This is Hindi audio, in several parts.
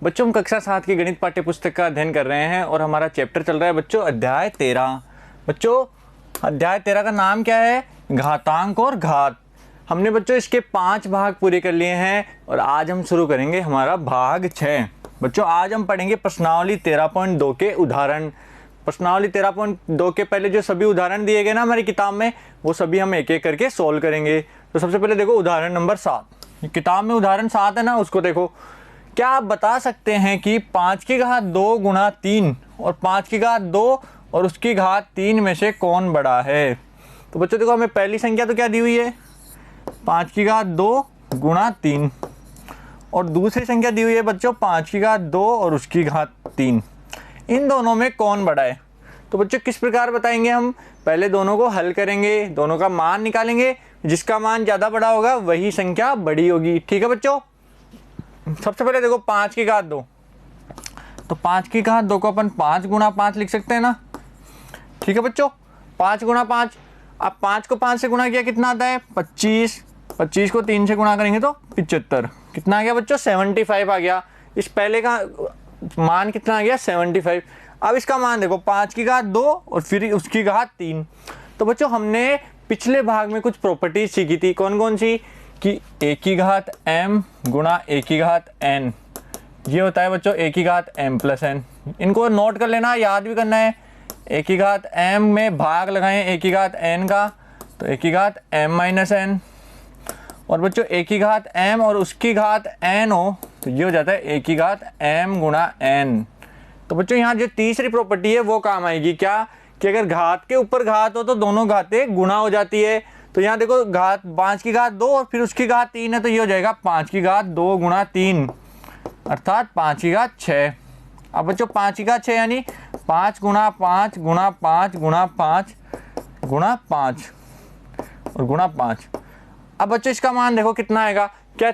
बच्चों हम कक्षा 7 की गणित पाठ्य पुस्तक का अध्ययन कर रहे हैं और हमारा चैप्टर चल रहा है बच्चों अध्याय 13। बच्चों अध्याय 13 का नाम क्या है? घातांक और घात। हमने बच्चों इसके 5 भाग पूरे कर लिए हैं और आज हम शुरू करेंगे हमारा भाग 6। बच्चों आज हम पढ़ेंगे प्रश्नावली 13.2 के उदाहरण। प्रश्नावली 13.2 के पहले जो सभी उदाहरण दिए गए ना हमारी किताब में, वो सभी हम एक एक करके सोल्व करेंगे। तो सबसे पहले देखो उदाहरण नंबर 7। किताब में उदाहरण 7 है ना, उसको देखो। क्या आप बता सकते हैं कि 5 की घात 2 गुणा 3 और 5 की घात 2 और उसकी घात 3 में से कौन बड़ा है? तो बच्चों देखो हमें पहली संख्या तो क्या दी हुई है, 5 की घात 2 गुणा 3, और दूसरी संख्या दी हुई है बच्चों 5 की घात 2 और उसकी घात 3। इन दोनों में कौन बड़ा है? तो बच्चों किस प्रकार बताएंगे हम? पहले दोनों को हल करेंगे, दोनों का मान निकालेंगे, जिसका मान ज़्यादा बड़ा होगा वही संख्या बड़ी होगी। ठीक है बच्चों। सबसे पहले देखो 5 की घात 2, तो 5 की घात 2 को अपन 5 गुणा 5 लिख सकते हैं ना। ठीक है बच्चों, 5 गुणा 5। अब 5 को 5 से गुणा किया कितना आता है? 25। 25 को 3 से गुणा करेंगे तो 75। कितना आ गया बच्चों? 75 आ गया। इस पहले का मान कितना आ गया? 75। अब इसका मान देखो 5 की घात 2 और फिर उसकी घात 3। तो बच्चों हमने पिछले भाग में कुछ प्रॉपर्टीज सीखी थी। कौन कौन सी? कि a की घात m गुणा a की घात n, ये होता है बच्चों a की घात m प्लस n। इनको नोट कर लेना, याद भी करना है। a की घात m में भाग लगाएं a की घात n का, तो a की घात m माइनस n, और बच्चों a की घात m और उसकी घात n हो तो ये हो जाता है a की घात m गुणा n। तो बच्चों यहाँ जो तीसरी प्रॉपर्टी है वो काम आएगी। क्या? कि अगर घात के ऊपर घात हो तो दोनों घातें गुणा हो जाती है। तो यहाँ देखो घात 5 की घात 2 और फिर उसकी घात 3 है, तो ये हो जाएगा 5 की घात 2 गुणा 3 अर्थात 5 की घात 6। अब बच्चों 5 की घात 6 यानी 5 गुणा 5 गुणा 5 गुणा 5 गुणा 5 और गुणा 5। अब बच्चों इसका मान देखो कितना आएगा? क्या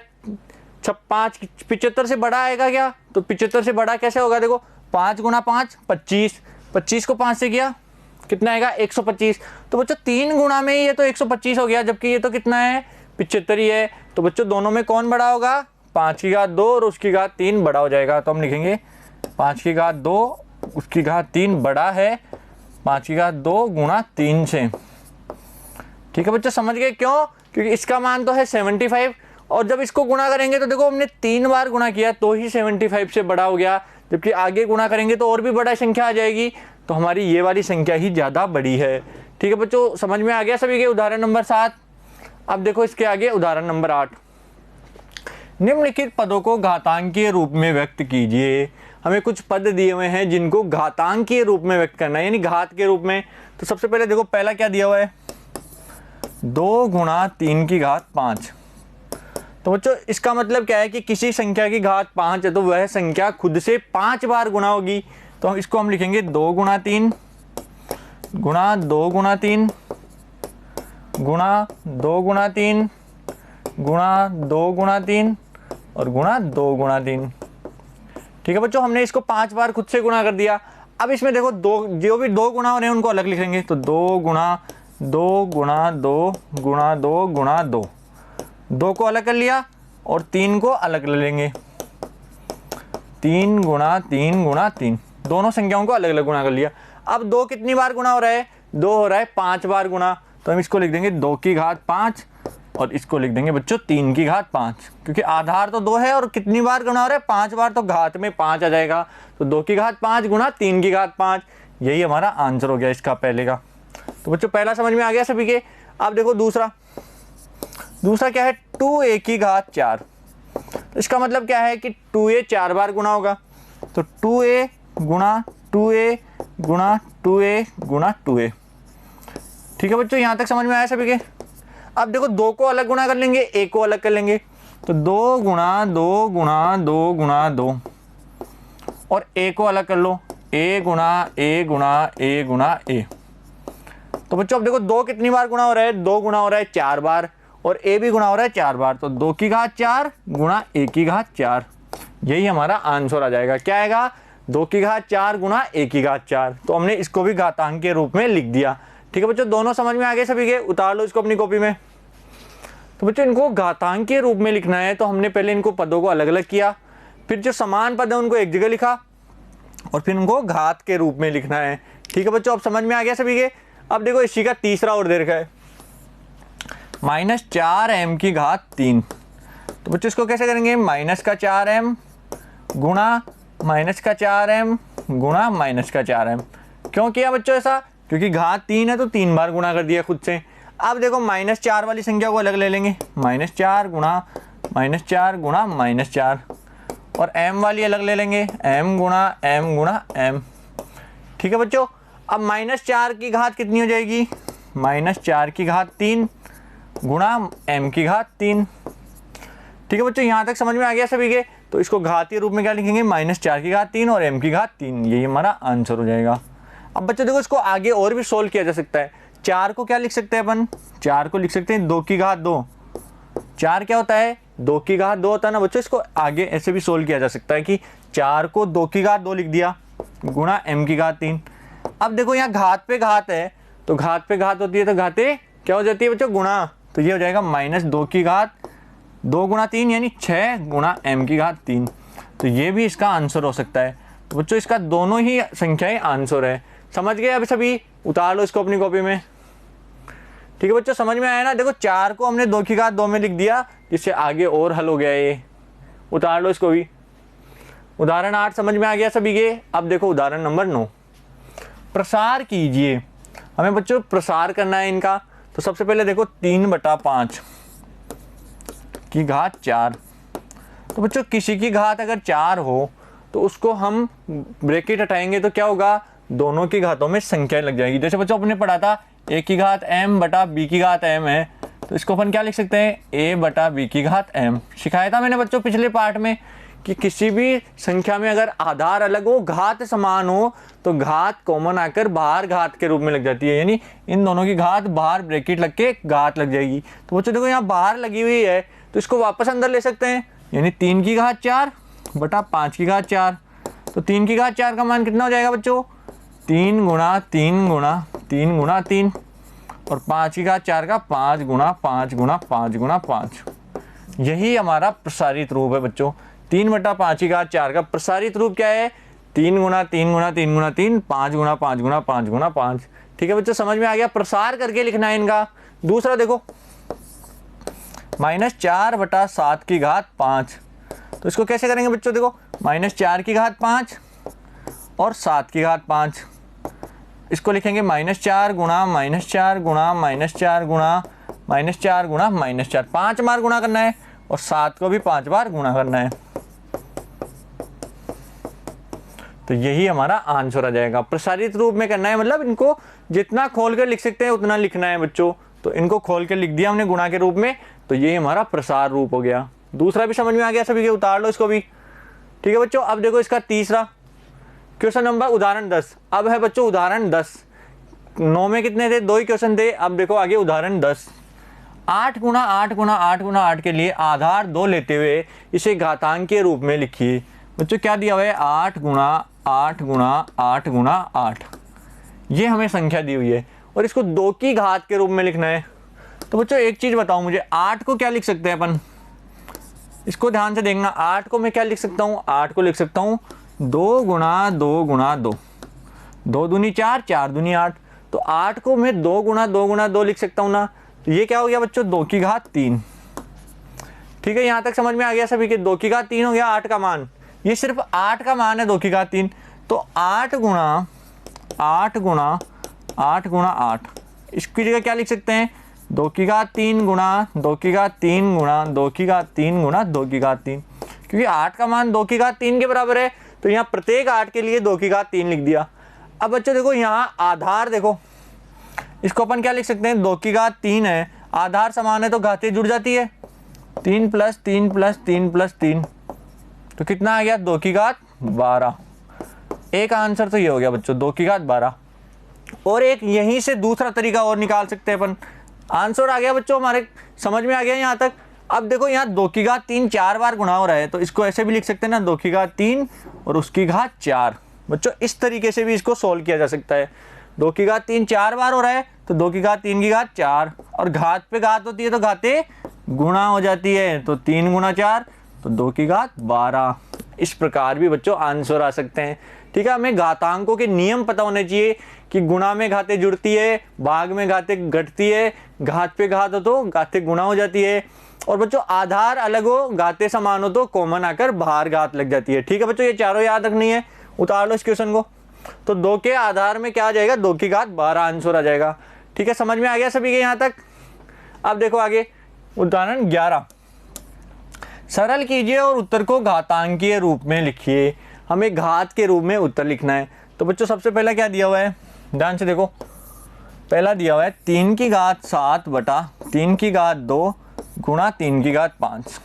5 75 से बड़ा आएगा क्या? तो 75 से बड़ा कैसे होगा? देखो 5 गुणा 5 25, 25 को 5 से किया कितना आएगा? 125। तो बच्चों 3 गुणा में ये तो 125 हो गया, जबकि ये तो कितना है? 75 ही है। तो बच्चों दोनों में कौन बड़ा होगा? 5 की घात 2 और उसकी घात 3 बड़ा हो जाएगा। तो हम लिखेंगे 5 की घात 2 उसकी घात 3 बड़ा है 5 की घात 2 गुणा 3 से। ठीक है बच्चों, समझ गए क्यों? क्योंकि इसका मान तो है 75 और जब इसको गुणा करेंगे तो देखो हमने 3 बार गुणा किया तो ही 75 से बड़ा हो गया, जबकि आगे गुणा करेंगे तो और भी बड़ा संख्या आ जाएगी, तो हमारी ये वाली संख्या ही ज़्यादा बड़ी है। ठीक है बच्चों, समझ में आ गया सभी के उदाहरण नंबर 7। अब देखो इसके आगे उदाहरण नंबर 8। निम्नलिखित पदों को घातांकीय रूप में व्यक्त कीजिए। हमें कुछ पद दिए हुए हैं जिनको घातांकीय रूप में व्यक्त करना है, यानी घात के रूप में। तो सबसे पहले देखो पहला क्या दिया हुआ है? 2 गुणा 3 की घात 5। तो बच्चों इसका मतलब क्या है कि किसी संख्या की घात 5 है तो वह संख्या खुद से 5 बार गुणा होगी। तो इसको हम लिखेंगे 2 गुणा 3 गुणा 2 गुणा 3 गुणा 2 गुणा 3 गुणा 2 गुणा 3 और गुणा 2 गुणा 3। ठीक है बच्चों, हमने इसको 5 बार खुद से गुणा कर दिया। अब इसमें देखो दो जो भी 2 गुणा हो रहे हैं उनको अलग लिखेंगे। तो 2 गुणा 2 गुणा 2 गुणा 2 गुणा 2, 2 को अलग कर लिया और 3 को अलग ले लेंगे। 3 गुणा 3 गुणा 3, दोनों संख्याओं को अलग अलग गुणा कर लिया। अब 2 कितनी बार गुणा हो रहा है? 2 हो रहा है 5 बार गुणा, तो हम इसको लिख देंगे 2 की घात 5 और इसको लिख देंगे बच्चों 3 की घात 5, क्योंकि आधार तो 2 है और कितनी बार गुणा हो रहा है? 5 बार, तो घात में 5 आ जाएगा। तो 2 की घात 5 गुणा 3 की घात 5, यही हमारा आंसर हो गया इसका पहले का। तो बच्चों पहला समझ में आ गया सभी के। अब देखो दूसरा क्या है? 2a की घात 4। तो इसका मतलब क्या है कि 2a 4 बार गुणा होगा। तो 2a गुणा 2a गुणा 2a गुणा 2a। ठीक है बच्चों, यहाँ तक समझ में आया सभी के। अब देखो 2 को अलग गुणा कर लेंगे, a को अलग कर लेंगे। तो 2 गुणा 2 गुणा 2 गुणा 2 और a को अलग कर लो, a गुणा a गुणा a गुणा a। तो बच्चों अब देखो 2 कितनी बार गुणा हो रहा है? 2 गुणा हो रहा है 4 बार और a भी गुणा हो रहा है 4 बार। तो 2 की घात 4 गुणा a की घात 4, यही हमारा आंसर आ जाएगा। क्या आएगा? 2 की घात 4 गुणा a की घात 4। तो हमने इसको भी घातांक के रूप में लिख दिया। ठीक है बच्चों, दोनों समझ में आ गए सभी के? उतार लो इसको अपनी कॉपी में। तो बच्चों इनको घातांक के रूप में लिखना है तो हमने पहले इनको पदों को अलग अलग किया, फिर जो समान पद है उनको एक जगह लिखा और फिर उनको घात के रूप में लिखना है। ठीक है बच्चों, अब समझ में आ गया सभी के। अब देखो इसी का तीसरा और दे रखा है -4m की घात 3। तो बच्चों इसको कैसे करेंगे, -4m गुणा -4m गुणा -4m। क्यों किया बच्चों ऐसा, क्योंकि घात 3 है तो 3 बार गुणा कर दिया खुद से। अब देखो -4 वाली संख्या को अलग ले लेंगे, -4 गुणा -4 और m वाली अलग ले लेंगे, m गुणा m। ठीक है बच्चों, अब -4 की घात कितनी हो जाएगी, -4 की घात 3 गुणा m की घात 3। ठीक है बच्चों, यहाँ तक समझ में आ गया सभी के। तो इसको घातीय रूप में क्या लिखेंगे, -4 की घात 3 और m की घात 3, यही हमारा आंसर हो जाएगा। अब बच्चों देखो इसको आगे और भी सोल्व किया जा सकता है। 4 को क्या लिख सकते हैं अपन, 4 को लिख सकते हैं 2 की घात 2। 4 क्या होता है, 2 की घात 2 होता है ना बच्चों। इसको आगे ऐसे भी सोल्व किया जा सकता है कि 4 को 2 की घात 2 लिख दिया गुणा m की घात 3। अब देखो यहाँ घात पे घात है तो घात पे घात होती है तो घाते क्या हो जाती है बच्चों, गुणा। तो ये हो जाएगा -2 की घात 2 गुणा 3 यानी 6 गुणा m की घात 3। तो ये भी इसका आंसर हो सकता है। तो बच्चों इसका दोनों ही संख्याएं आंसर है। समझ गए अब सभी, उतार लो इसको अपनी कॉपी में। ठीक है बच्चों, समझ में आया ना। देखो 4 को हमने 2 की घात 2 में लिख दिया, जिससे आगे और हल हो गया ये। उतार लो इसको भी। उदाहरण 8 समझ में आ गया सभी के। अब देखो उदाहरण नंबर 9, प्रसार कीजिए। हमें बच्चों प्रसार करना है इनका। तो सबसे पहले देखो 3/5 की घात 4। तो बच्चों किसी की घात अगर 4 हो तो उसको हम ब्रैकेट हटाएंगे तो क्या होगा, दोनों की घातों में संख्या लग जाएगी। जैसे बच्चों अपने पढ़ा था a की घात m बटा b की घात m है, तो इसको अपन क्या लिख सकते हैं, a बटा b की घात m। सिखाया था मैंने बच्चों पिछले पार्ट में कि किसी भी संख्या में अगर आधार अलग हो, घात समान हो, तो घात कॉमन आकर बाहर घात के रूप में लग जाती है। यानी इन दोनों की घात बाहर ब्रैकेट लग के घात लग जाएगी। तो बच्चों देखो यहाँ बाहर लगी हुई है तो इसको वापस अंदर ले सकते हैं, यानी 3 की घात 4 बटा 5 की घात 4। तो 3 की घात 4 का मान कितना हो जाएगा बच्चों, 3 गुणा 3 गुणा 3 गुणा 3 और 5 की घात 4 का 5 गुणा 5 गुणा 5 गुणा 5। यही हमारा प्रसारित रूप है बच्चों। 3/5 की घात 4 का प्रसारित रूप क्या है, 3 गुणा 3 गुणा 3 गुणा 3 5 गुणा 5 गुणा 5 गुणा 5। ठीक है बच्चों, समझ में आ गया। प्रसार करके लिखना है इनका। दूसरा देखो -4/7 की घात 5। तो इसको कैसे करेंगे बच्चों, देखो -4 की घात 5 और 7 की घात 5। इसको लिखेंगे -4 गुणा -4 गुणा -4 गुणा -4 गुणा -4। 5 बार गुणा करना है और 7 को भी 5 बार गुणा करना है। तो यही हमारा आंसर आ जाएगा। प्रसारित रूप में करना है, मतलब इनको जितना खोल कर लिख सकते हैं उतना लिखना है बच्चों। तो इनको खोल कर लिख दिया हमने गुणा के रूप में, तो ये हमारा प्रसार रूप हो गया। दूसरा भी समझ में आ गया सभी के, उतार लो इसको भी। ठीक है बच्चों, अब देखो इसका तीसरा क्वेश्चन नंबर उदाहरण 10। अब है बच्चों उदाहरण 10। 9 में कितने थे, 2 ही क्वेश्चन थे। अब देखो आगे उदाहरण 10। 8 गुणा 8 गुणा 8 गुणा 8 के लिए आधार 2 लेते हुए इसे घातांक के रूप में लिखिए। बच्चों क्या दिया हुआ है, 8 गुणा 8 गुणा 8 गुणा 8। ये हमें संख्या दी हुई है और इसको 2 की घात के रूप में लिखना है। तो बच्चों एक चीज बताओ मुझे, 8 को क्या लिख सकते हैं अपन, इसको ध्यान से देखना। 8 को मैं क्या लिख सकता हूँ, 8 को लिख सकता हूँ 2 गुणा 2 गुणा 2। 2 दूनी 4, 4 दूनी 8। तो 8 को मैं 2 गुणा 2 गुणा 2 लिख सकता हूँ ना। तो ये क्या हो गया बच्चों, 2 की घात 3। ठीक है, यहाँ तक समझ में आ गया सभी के। 2 की घात 3 हो गया 8 का मान। ये सिर्फ 8 का मान है 2 की घात 3। तो 8 गुणा 8 गुणा 8 गुणा 8, इसकी जगह क्या लिख सकते हैं, 2 की घात 3 गुणा 2 की घात 3 गुणा 2 की घात 3 गुणा 2 की घात 3। क्योंकि 8 का मान 2 की घात 3 के बराबर है, तो यहाँ प्रत्येक 8 के लिए 2 की घात 3 लिख दिया। अब बच्चों देखो यहाँ आधार देखो, इसको अपन क्या लिख सकते हैं, 2 की घात 3 है, आधार समान है तो घातें जुड़ जाती है। 3 + 3 + 3 + 3, तो कितना आ गया, 2 की घात 12। एक आंसर तो ये हो गया बच्चों, 2 की घात 12। और एक यहीं से दूसरा तरीका और निकाल सकते हैं अपन। आंसर आ गया बच्चों हमारे, समझ में आ गया यहाँ तक। अब देखो यहाँ 2 की घात 3 4 बार गुणा हो रहा है, तो इसको ऐसे भी लिख सकते हैं ना, 2 की घात 3 और उसकी घात 4। बच्चों इस तरीके से भी इसको सोल्व किया जा सकता है। 2 की घात 3 4 बार हो रहा है, तो 2 की घात 3 की घात 4, और घात पे घात होती है तो घातें गुणा हो जाती है, तो 3 गुणा 4 तो 2 की घात 12। इस प्रकार भी बच्चों आंसर आ सकते हैं। ठीक है, हमें घातांकों के नियम पता होने चाहिए कि गुणा में घाते जुड़ती है, भाग में घाते घटती है, घात पे घात हो तो घाते गुणा हो जाती है, और बच्चों आधार अलग हो घाते समान हो तो कॉमन आकर बाहर घात लग जाती है। ठीक है बच्चों, ये चारों याद रखनी है। उतार लो इस क्वेश्चन को। तो 2 के आधार में क्या आ जाएगा, 2 की घात 12 आंसर आ जाएगा। ठीक है, समझ में आ गया सभी के यहाँ तक। अब देखो आगे उदाहरण 11, सरल कीजिए और उत्तर को घातांकीय रूप में लिखिए। हमें घात के रूप में उत्तर लिखना है। तो बच्चों सबसे पहला क्या दिया हुआ है, ध्यान से देखो। पहला दिया हुआ है 3 की घात 7 बटा 3 की घात 2 गुणा 3 की घात 5।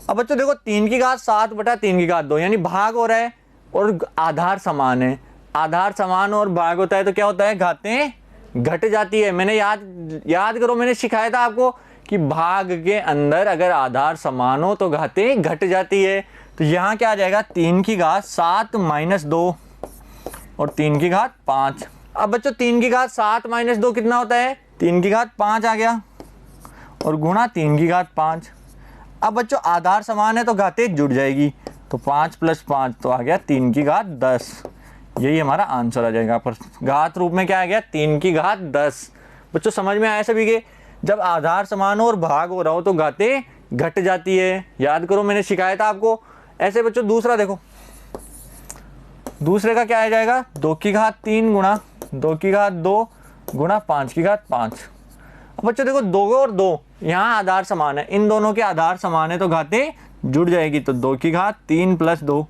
अब बच्चों देखो 3 की घात 7 बटा 3 की घात 2 यानी भाग हो रहा है और आधार समान है। आधार समान और भाग होता है तो क्या होता है, घातें घट जाती है। मैंने याद करो, मैंने सिखाया था आपको कि भाग के अंदर अगर आधार समान हो तो घातें घट जाती है। तो यहाँ क्या आ जाएगा, 3 की घात 7 माइनस 2 और 3 की घात 5। अब बच्चों 3 की घात 7 माइनस 2 कितना होता है, 3 की घात 5 आ गया और गुणा 3 की घात 5। अब बच्चों आधार समान है तो घातें जुड़ जाएगी, तो 5 + 5 तो आ गया 3 की घात 10। यही हमारा आंसर आ जाएगा। पर घात रूप में क्या आ गया, 3 की घात 10। बच्चों समझ में आया सभी के। जब आधार समान हो और भाग हो रहा हो तो घातें घट जाती है। याद करो, मैंने सिखाया था आपको। ऐसे बच्चों दूसरा देखो, दूसरे का क्या आ जाएगा, 2 की घात 3 गुणा 2 की घात 2 गुणा 5 की घात 5। अब बच्चों देखो 2 और 2 यहाँ आधार समान है, इन दोनों के आधार समान है तो घातें जुड़ जाएगी। तो 2 की घात 3 + 2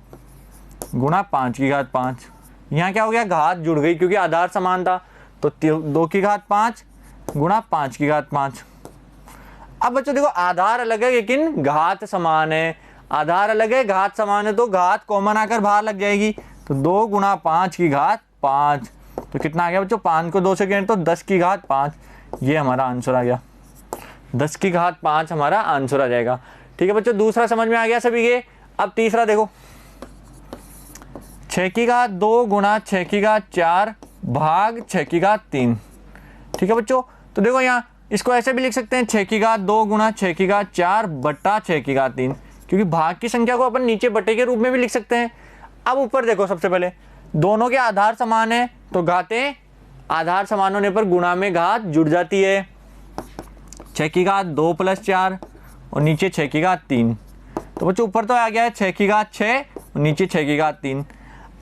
गुणा 5 की घात 5। यहाँ क्या हो गया, घात जुड़ गई क्योंकि आधार समान था। तो 2 की घात 5 गुणा 5 की घात 5। अब बच्चों देखो आधार अलग है लेकिन घात समान है। आधार अलग है, घात समान है तो घात कॉमन आकर बाहर लग जाएगी। तो 2 गुणा 5 की घात 5। तो कितना आ गया बच्चों, 5 को 2 से गिने तो 10 की घात 5। ये हमारा आंसर आ गया, 10 की घात 5 हमारा आंसर आ जाएगा। ठीक है बच्चों, दूसरा समझ में आ गया सभी के। अब तीसरा देखो, 6 की घात 2 गुणा 6 की घात 4 भाग 6 की घात 3। ठीक है बच्चों, तो देखो यहाँ इसको ऐसे भी लिख सकते हैं, 6 की घात 2 गुणा 6 की घात 4 बटा 6 की घात 3, क्योंकि भाग की संख्या को अपन नीचे बटे के रूप में भी लिख सकते हैं। अब ऊपर देखो, सबसे पहले दोनों के आधार समान है तो घातें आधार समान होने पर गुणा में घात जुड़ जाती है। 6 की घात 2 + 4 और नीचे 6 की घात 3। तो बच्चों ऊपर तो आ गया है 6 की घात 6 और नीचे 6 की घात 3।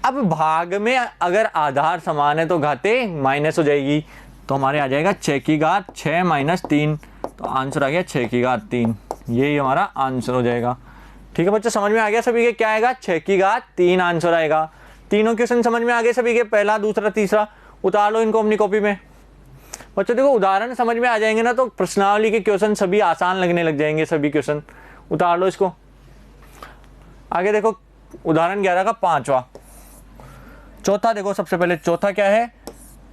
अब भाग में अगर आधार समान है तो घातें माइनस हो जाएगी, तो हमारे आ जाएगा 6 की घात 6 - 3। तो आंसर आ गया 6 की घात 3। यही हमारा आंसर हो जाएगा। ठीक है बच्चों, समझ में आ गया सभी के, क्या आएगा, 6 की घात 3 आंसर आएगा। तीनों क्वेश्चन समझ में आ गए सभी के, पहला दूसरा तीसरा। उतार लो इनको अपनी कॉपी में। बच्चों देखो उदाहरण समझ में आ जाएंगे ना तो प्रश्नावली के क्वेश्चन सभी आसान लगने लग जाएंगे सभी क्वेश्चन। उतार लो इसको। आगे देखो उदाहरण 11 का 5वां, चौथा देखो। सबसे पहले चौथा क्या है,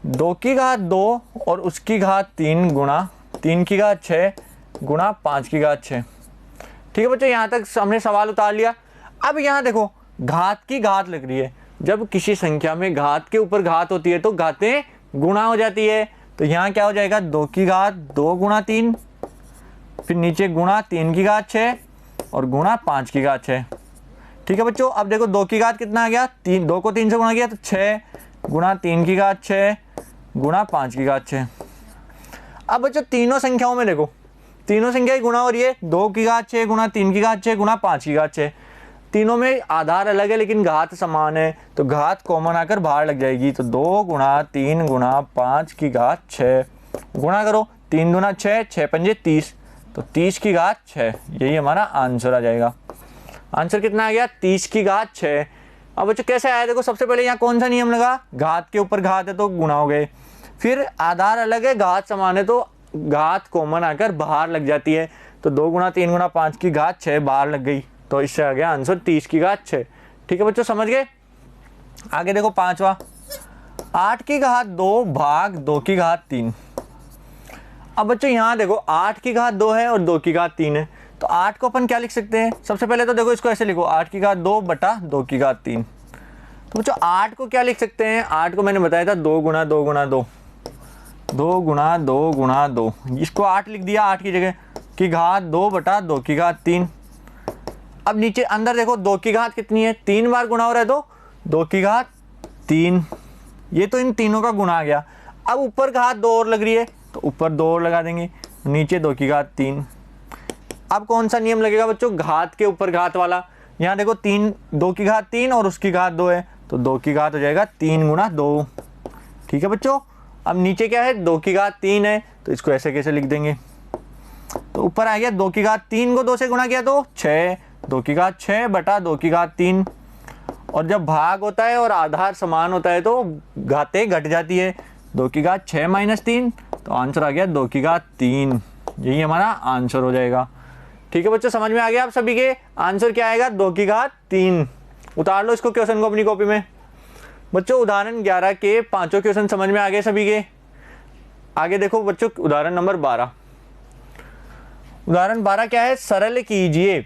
2 की घात 2 और उसकी घात 3 गुणा 3 की घात 6 गुणा 5 की घात 6। ठीक है बच्चों, यहाँ तक हमने सवाल उतार लिया। अब यहाँ देखो घात की घात लग रही है। जब किसी संख्या में घात के ऊपर घात होती है तो घातें गुणा हो जाती है। तो यहाँ क्या हो जाएगा, 2 की घात 2 गुणा 3, फिर नीचे गुणा 3 की घात 6 और गुणा 5 की घात 6। ठीक है बच्चों, अब देखो 2 की घात कितना आ गया, 2 को 3 से गुणा किया तो 6 गुणा 3 की घात 6 गुणा 5 की घात 6। अब बच्चों तीनों संख्याओं में देखो, तीनों संख्याएं गुणा हो रही है। 2 की घात 6 गुणा 3 की घात 6 गुणा 5 की घात 6। तीनों में आधार अलग है लेकिन घात समान है तो घात कॉमन आकर बाहर लग जाएगी। तो 2 गुणा 3 गुणा 5 की घात 6 गुणा करो, 3 दूना 6, 6 पंजे 30, तो 30 की घात 6। यही हमारा आंसर आ जाएगा। आंसर कितना आ गया, 30 की घात 6। अब बच्चों कैसे आया, देखो सबसे पहले यहाँ कौन सा नियम लगा, घात के ऊपर घात है तो गुणा हो गए। फिर आधार अलग है, घात समान है तो घात कॉमन आकर बाहर लग जाती है। तो 2 गुणा 3 गुणा 5 की घात 6 बाहर लग गई, तो इससे आ गया आंसर 30 की घात 6। ठीक है बच्चों, समझ गए। आगे देखो 5वां, 8 की घात 2 भाग 2 की घात 3। अब बच्चों यहाँ देखो 8 की घात 2 है और 2 की घात 3 है, तो 8 को अपन क्या लिख सकते हैं, सबसे पहले तो देखो इसको ऐसे लिखो, 8 की घात 2 बटा 2 की घात 3। तो बच्चों 8 को क्या लिख सकते हैं, 8 को मैंने बताया था 2 गुणा 2 गुणा 2, 2 गुणा 2 गुणा 2, इसको 8 लिख दिया 8 की जगह, की घात 2 बटा 2 की घात 3। अब नीचे अंदर देखो 2 की घात कितनी है, 3 बार गुणा हो रहा है तो 2 की घात 3, ये तो इन तीनों का गुणा आ गया। अब ऊपर घात 2 और लग रही है तो ऊपर 2 और लगा देंगे, नीचे 2 की घात 3। अब कौन सा नियम लगेगा बच्चों, घात के ऊपर घात वाला। यहाँ देखो 2 की घात 3 और उसकी घात 2 है तो 2 की घात हो जाएगा 3 गुणा 2। ठीक है बच्चों, अब नीचे क्या है, 2 की घात 3 है तो इसको ऐसे कैसे लिख देंगे, तो ऊपर आ गया 2 की घात 3 को 2 से गुणा किया तो 6, 2 की घात 6 बटा 2 की घात 3। और जब भाग होता है और आधार समान होता है तो घातें घट जाती है, 2 की घात 6 माइनस 3 तो आंसर आ गया 2 की घात 3। यही हमारा आंसर हो जाएगा। ठीक है बच्चों, समझ में आ गया आप सभी के, आंसर क्या आएगा 2 की घात 3। उतार लो इसको क्वेश्चन को अपनी कॉपी में। बच्चों उदाहरण 11 के पांचों क्वेश्चन समझ में आ गए सभी के। आगे देखो बच्चों उदाहरण नंबर 12। उदाहरण 12 क्या है, सरल कीजिए।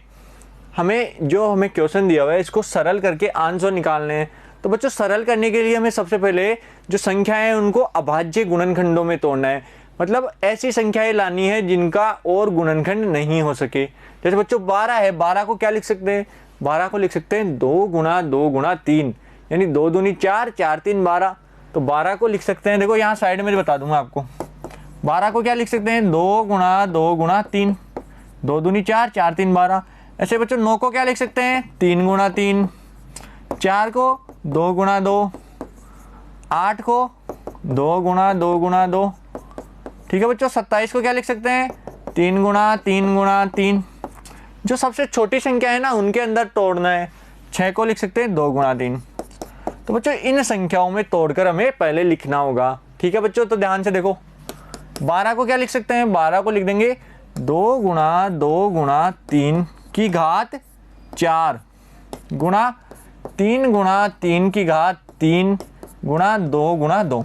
हमें क्वेश्चन दिया हुआ है इसको सरल करके आंसर निकालने हैं। तो बच्चों सरल करने के लिए हमें सबसे पहले जो संख्याएं हैं उनको अभाज्य गुणनखंडों में तोड़ना है, मतलब ऐसी संख्याएं लानी है जिनका और गुणनखंड नहीं हो सके। जैसे बच्चों 12 है, 12 को क्या लिख सकते हैं, 12 को लिख सकते हैं 2 गुणा 2 गुणा 3, यानी 2 दूनी 4, 4 3 12। तो 12 को लिख सकते हैं, देखो यहाँ साइड में बता दूंगा आपको, 12 को क्या लिख सकते हैं 2 गुणा 2 गुणा 3, 2 दूनी 4, 4 3 12। ऐसे बच्चों 9 को क्या लिख सकते हैं 3 गुणा 3, 4 को 2 गुणा 2, 8 को 2 गुणा 2 गुणा 2। ठीक है बच्चों 27 को क्या लिख सकते हैं 3 गुणा 3 गुणा 3। जो सबसे छोटी संख्या है ना उनके अंदर तोड़ना है। 6 को लिख सकते हैं 2 गुणा 3। तो बच्चों इन संख्याओं में तोड़कर हमें पहले लिखना होगा। ठीक है बच्चों, तो ध्यान से देखो 12 को क्या लिख सकते हैं, 12 को लिख देंगे 2 गुणा 3 की घात 4 गुणा 3 गुणा 3 की घात 3 गुणा 2 गुणा 2।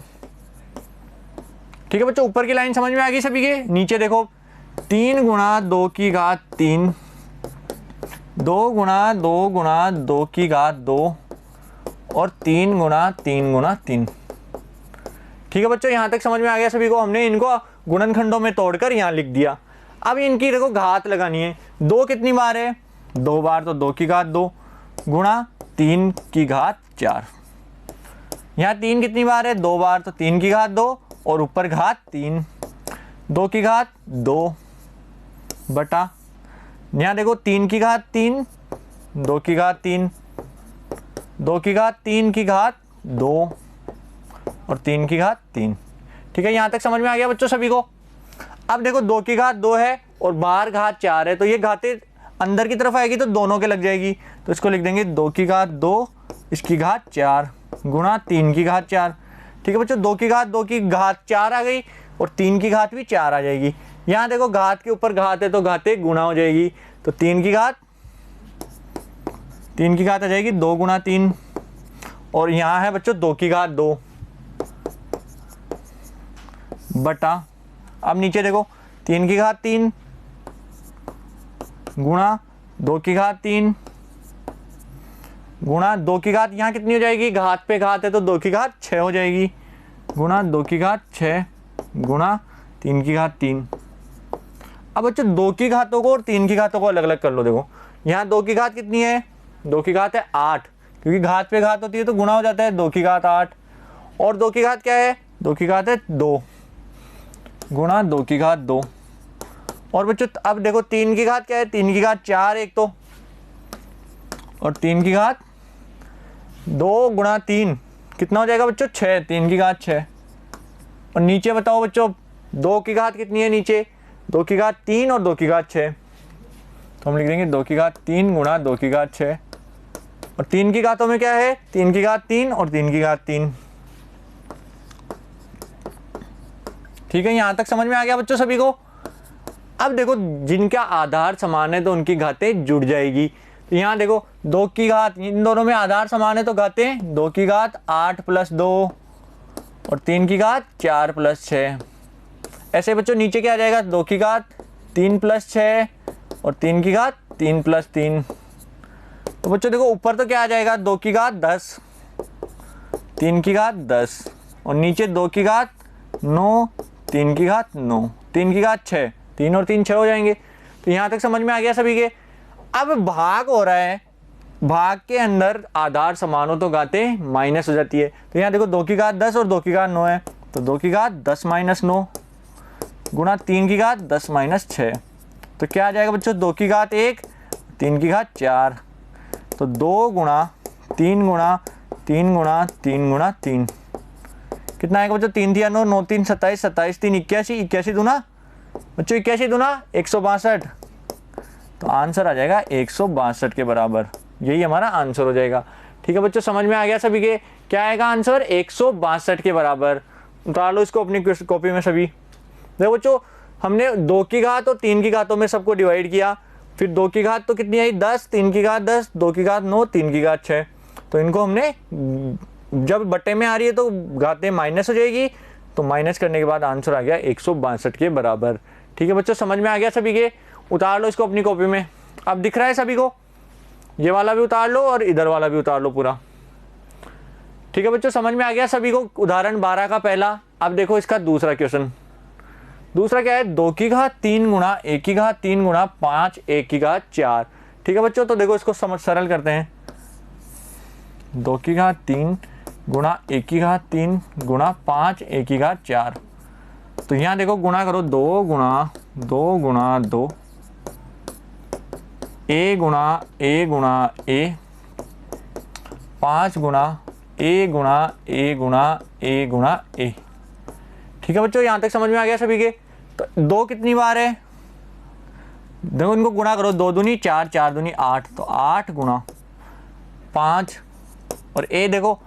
ठीक है बच्चों, ऊपर की लाइन समझ में आ गई सभी के। नीचे देखो 3 गुणा 2 की घात 3, 2 गुणा 2 गुणा 2 की घात 2 और 3 गुणा 3 गुणा 3। ठीक है बच्चों, यहां तक समझ में आ गया सभी को। हमने इनको गुणनखंडों में तोड़कर यहां लिख दिया। अब इनकी देखो घात लगानी है। 2 कितनी बार है, 2 बार, तो 2 की घात 2 गुणा 3 की घात 4। यहाँ 3 कितनी बार है, 2 बार, तो 3 की घात 2 और ऊपर घात 3, 2 की घात 2 बटा, यहाँ देखो 3 की घात 3, 2 की घात 3, 2 की घात 3 की घात 2 और 3 की घात 3। ठीक है, यहाँ तक समझ में आ गया बच्चों सभी को। अब देखो 2 की घात 2 है और बाहर घात 4 है, तो ये घातें अंदर की तरफ आएगी तो दोनों के लग जाएगी। तो इसको लिख देंगे 2 की घात 2 इसकी घात 4 गुणा 3 की घात 4। ठीक है बच्चों, 2 की घात 2 की घात 4 आ गई और 3 की घात भी 4 आ जाएगी। यहाँ देखो घात के ऊपर घात है तो घातें गुणा हो जाएगी, तो 3 की घात आ जाएगी 2 गुणा 3 और यहाँ है बच्चों 2 की घात 2 बटा, अब नीचे देखो 3 की घात 3 गुणा 2 की घात 3 गुणा 2 की घात, यहाँ कितनी हो जाएगी, घात पे घात है तो 2 की घात 6 हो जाएगी गुणा 2 की घात 6 गुणा 3 की घात 3। अब बच्चों 2 की घातों को और 3 की घातों को अलग अलग कर लो। देखो यहाँ 2 की घात कितनी है, 2 की घात है 8, क्योंकि घात पे घात होती है तो गुणा हो जाता है, 2 की घात 8 और 2 की घात क्या है, 2 की घात है 2 गुणा 2 की घात 2। और बच्चों अब देखो 3 की घात क्या है, 3 की घात 4 एक तो, और 3 की घात 2 गुणा 3 कितना हो जाएगा बच्चों 6, 3 की घात 6। और नीचे बताओ बच्चों 2 की घात कितनी है, नीचे 2 की घात 3 और 2 की घात 6, तो हम लिख देंगे 2 की घात 3 गुणा 2 की घात 6। और 3 की घातों में क्या है, 3 की घात 3 और 3 की घात 3। ठीक है, यहां तक समझ में आ गया बच्चों सभी को। अब देखो जिनका आधार समान है तो उनकी घातें जुड़ जाएगी। तो यहाँ देखो 2 की घात, इन दोनों में आधार समान है तो घातें 2 की घात 8 प्लस 2 और 3 की घात 4 प्लस 6। ऐसे बच्चों नीचे क्या आ जाएगा, 2 की घात 3 प्लस 6 और 3 की घात 3 प्लस 3। तो बच्चों देखो ऊपर तो क्या आ जाएगा, 2 की घात 10, 3 की घात 10 और नीचे 2 की घात 9, 3 की घात 9, 3 की घात 6, 3 और 3 6 हो जाएंगे। तो यहाँ तक समझ में आ गया सभी के। अब भाग हो रहा है, भाग के अंदर आधार समान हो तो घाते माइनस हो जाती है। तो यहाँ देखो 2 की घात 10 और 2 की घात 9 है, तो 2 की घात 10 माइनस 9 गुणा 3 की घात 10 माइनस 6। तो क्या आ जाएगा बच्चों, 2 की घात 1, 3 की घात 4, तो 2 गुणा 3 गुणा 3 गुणा 3 गुणा 3 कितना आएगा बच्चों, 3 3 9 9 3 27 27 3 81 81 दूना बच्चों 81 दूना 162, तो आंसर आ जाएगा 162 के बराबर। यही हमारा आंसर हो जाएगा। ठीक है बच्चों, समझ में आ गया सभी के, क्या आएगा आंसर 162 के बराबर। उतार लो इसको अपनी कॉपी में सभी। देखो बच्चों, हमने 2 की घात और 3 की घातों में सबको डिवाइड किया, फिर 2 की घात तो कितनी आई 10, 3 की घात 10, 2 की घात 9, 3 की घात 6, तो इनको हमने जब बट्टे में आ रही है तो घातें माइनस हो जाएगी, तो माइनस करने के बाद आंसर आ गया 162 के बराबर। ठीक है बच्चों, समझ में आ गया सभी के। उतार लो इसको अपनी कॉपी में। अब दिख रहा है सभी को, ये वाला भी उतार लो और इधर वाला भी उतार लो पूरा। ठीक है बच्चों, समझ में आ गया सभी को। उदाहरण 12 का पहला। अब देखो इसका दूसरा क्वेश्चन। दूसरा क्या है, 2 की घात 3 गुणा 1 की घात 3 गुणा 5 1 की घात 4। ठीक है बच्चों, तो देखो इसको समझ सरल करते हैं। 2 की घात 3 गुणा 1 की घात 3 गुणा 5 1 की घात 4। तो यहाँ देखो गुणा करो, 2 गुणा 2 गुणा 2, ए गुणा ए गुणा ए, 5 गुणा ए गुणा ए गुणा ए गुणा ए। ठीक है बच्चों, यहाँ तक समझ में आ गया सभी के। तो 2 कितनी बार है, देखो इनको गुणा करो, 2 दूनी 4 4 दूनी 8, तो 8 गुणा 5 और ए देखो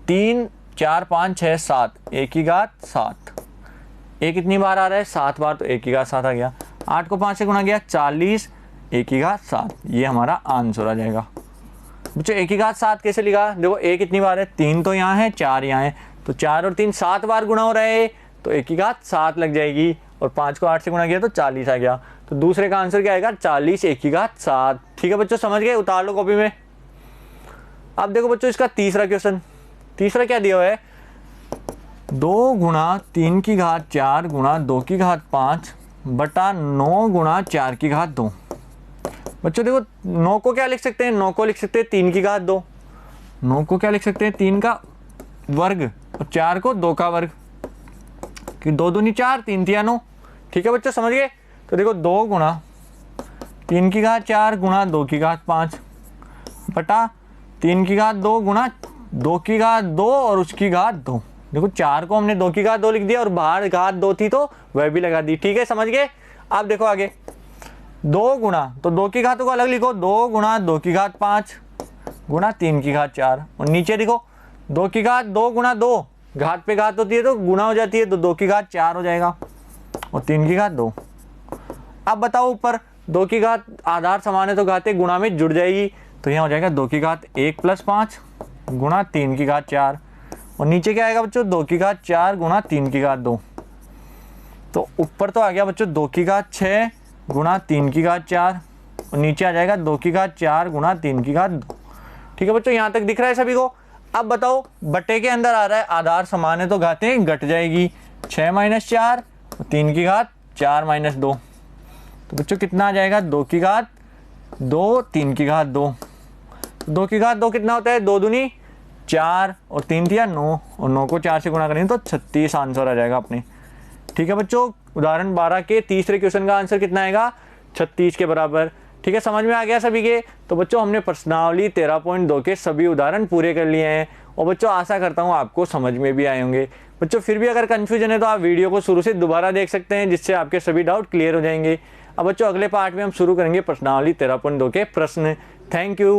3 4 5 6 7 1 की घात 7। ए कितनी बार आ रहा है 7 बार, तो 1 की घात 7 आ गया। 8 को 5 से गुणा किया 40 1 की घात 7, ये हमारा आंसर आ जाएगा। बच्चों 1 की घात 7 कैसे लिखा, देखो ए कितनी बार है 3 तो यहाँ है 4 यहाँ है, तो 4 और 3 7 बार गुणा हो रहा है, तो 1 की घात 7 लग जाएगी, और 5 को 8 से गुणा किया तो 40 आ गया। तो दूसरे का आंसर क्या आएगा 40 1 की घात 7। ठीक है बच्चों, समझ गए, उतार लो कॉपी में। अब देखो बच्चों इसका तीसरा क्वेश्चन। तीसरा क्या दिया हुआ है, 2 गुणा 3 की घात 4 गुणा 2 की घात 5 बटा 9 गुणा 4 की घात 2। बच्चों देखो 9 को क्या लिख सकते हैं, 9 को लिख सकते हैं 3 की घात 2, 9 को क्या लिख सकते हैं 3 का वर्ग, और 4 को 2 का वर्ग, कि 2 दूनी 4 3 तिया 9। ठीक है बच्चों, समझ गए। तो देखो 2 गुणा 3 की घात 4 गुणा 2 की घात 5 बटा 3 की घात 2 गुणा 2 की घात 2 और उसकी घात 2। देखो 4 को हमने 2 की घात 2 लिख दिया और बाहर घात 2 थी तो वह भी लगा दी। ठीक है, समझ गए। अब देखो आगे 2 गुणा, तो 2 की घातों को अलग लिखो, 2 गुणा 2 की घात 5 गुणा 3 की घात 4, और नीचे देखो 2 की घात 2 गुणा 2, घात पे घात होती है तो गुणा हो जाती है, तो 2 की घात 4 हो जाएगा और 3 की घात 2। अब बताओ ऊपर 2 की घात आधार समान है तो घातें गुणा में जुड़ जाएगी, तो यहाँ हो जाएगा 2 की घात 1 प्लस 5 गुणा 3 की घात 4, और नीचे क्या आएगा बच्चों 2 की घात 4 गुणा 3 की घात 2। तो ऊपर तो आ गया बच्चों 2 की घात 6 गुणा 3 की घात 4, और नीचे आ जाएगा 2 की घात 4 गुणा 3 की घात 2। ठीक है बच्चों, यहाँ तक दिख रहा है सभी को। अब बताओ बट्टे के अंदर आ रहा है आधार समान है तो घातें घट जाएगी, 6 माइनस 4 और 3 की घात 4 माइनस 2, तो बच्चों कितना आ जाएगा 2 की घात 2 3 की घात 2। 2 की घात 2 कितना होता है, 2 दूनी 4 और 3 थिया 9, और 9 को 4 से गुणा करेंगे तो 36 आंसर आ जाएगा अपने। ठीक है बच्चों, उदाहरण 12 के तीसरे क्वेश्चन का आंसर कितना आएगा 36 के बराबर। ठीक है, समझ में आ गया सभी के। तो बच्चों हमने प्रश्नावली 13.2 के सभी उदाहरण पूरे कर लिए हैं, और बच्चों आशा करता हूँ आपको समझ में भी आए होंगे। बच्चों फिर भी अगर कन्फ्यूजन है तो आप वीडियो को शुरू से दोबारा देख सकते हैं, जिससे आपके सभी डाउट क्लियर हो जाएंगे। अब बच्चों अगले पार्ट में हम शुरू करेंगे प्रश्नावली 13.2 के प्रश्न। Thank you.